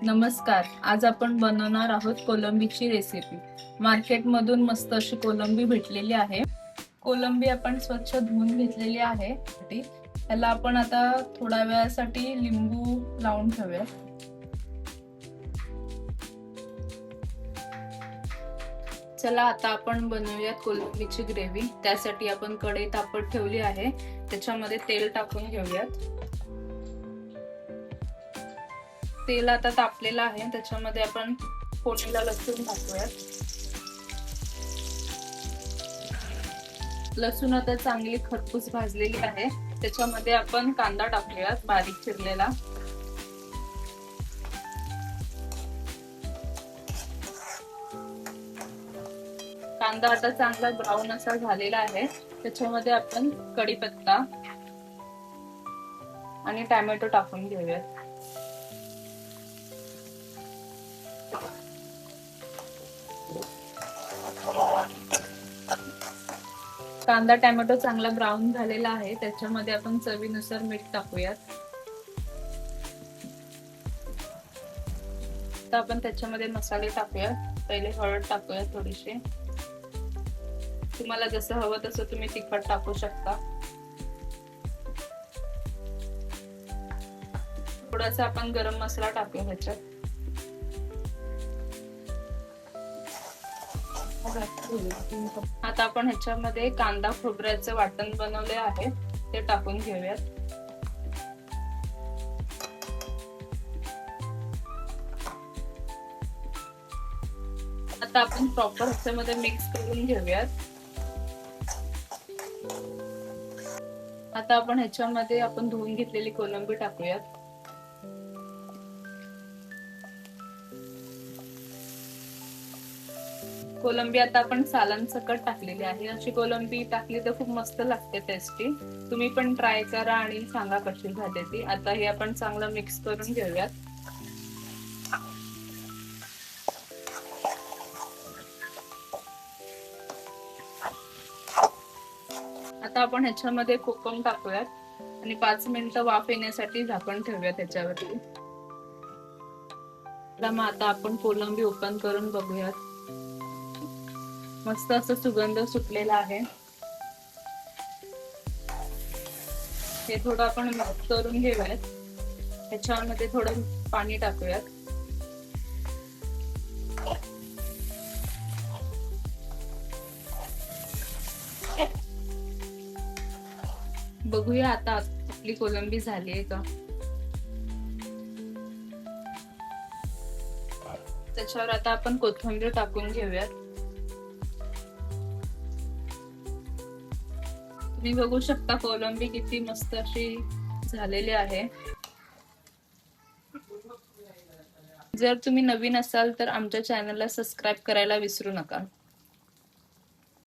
नमस्कार. आज आपण बनवणार आहोत कोलंबीची रेसिपी. मार्केटमधून मस्त अशी कोलंबी भेटलेली आहे. कोलंबी आपण स्वच्छ धुवून घेतलेली आहे. त्याला आपण आता थोड्या वेळासाठी लिंबू लावून ठेवूया. चला आता आपण बनवूयात कोलंबीची ग्रेव्ही. त्यासाठी आपण कढई तापत ठेवली आहे. त्याच्यामध्ये तेल टाकून घेऊयात. तेल आता तापलेलं आहे. त्याच्यामध्ये आपण फोडणीला लसूण टाकूयात. लसूण आता चांगली खरपूस भाजलेली आहे. त्याच्यामध्ये आपण कांदा टाकूयात बारीक चिरलेला. कांदा आता चांगला ब्राऊन असा झालेला आहे. त्याच्यामध्ये आपण कढीपत्ता आणि टोमॅटो टाकून घेऊयात. कांदा टोमॅटो चांगला ब्राऊन झालेला आहे. त्याच्यामध्ये आपण चवीनुसार मीठ टाकूयात. आता आपण त्याच्यामध्ये मसाले टाकूयात. पहिले हळद टाकूयात थोडीशी. तुम्हाला जसं हवं तसं तुम्ही तिखट टाकू शकता. थोडासा आपण गरम मसाला टाकूया ह्याच्यात. आता आपण ह्याच्यामध्ये कांदा खोबऱ्याचं वाटण बनवले आहे ते टाकून घेऊयात. आता आपण प्रॉपर ह्याच्यामध्ये मिक्स करून घेऊयात. आता आपण ह्याच्यामध्ये आपण धुवून घेतलेली कोलंबी टाकूयात. कोलंबी आता आपण सालांसकट टाकलेली आहे. अशी कोलंबी टाकली तर खूप मस्त लागते, टेस्टी. तुम्ही पण ट्राय करा आणि सांगा कशी झाली ती. आता हे आपण चांगलं मिक्स करून घेऊयात. आता आपण ह्याच्यामध्ये कोकम टाकूयात आणि 5 मिनिटं वाफ येण्यासाठी झाकण ठेवूयात त्याच्यावरती. मग आता आपण कोलंबी ओपन करून बघूयात. मस्त असं सुगंध सुटलेला आहे. हे थोडं आपण मिक्स करून घेऊयात. ह्याच्यामध्ये थोडं पाणी टाकूयात. बघूया आता आपली कोलंबी झाली आहे का. त्याच्यावर आता आपण कोथिंबीर टाकून घेऊयात. तुम्ही बघू शकता कोलंबी किती मस्त अशी झालेली आहे. जर तुम्ही नवीन असाल तर आमच्या चॅनलला सबस्क्राईब करायला विसरू नका.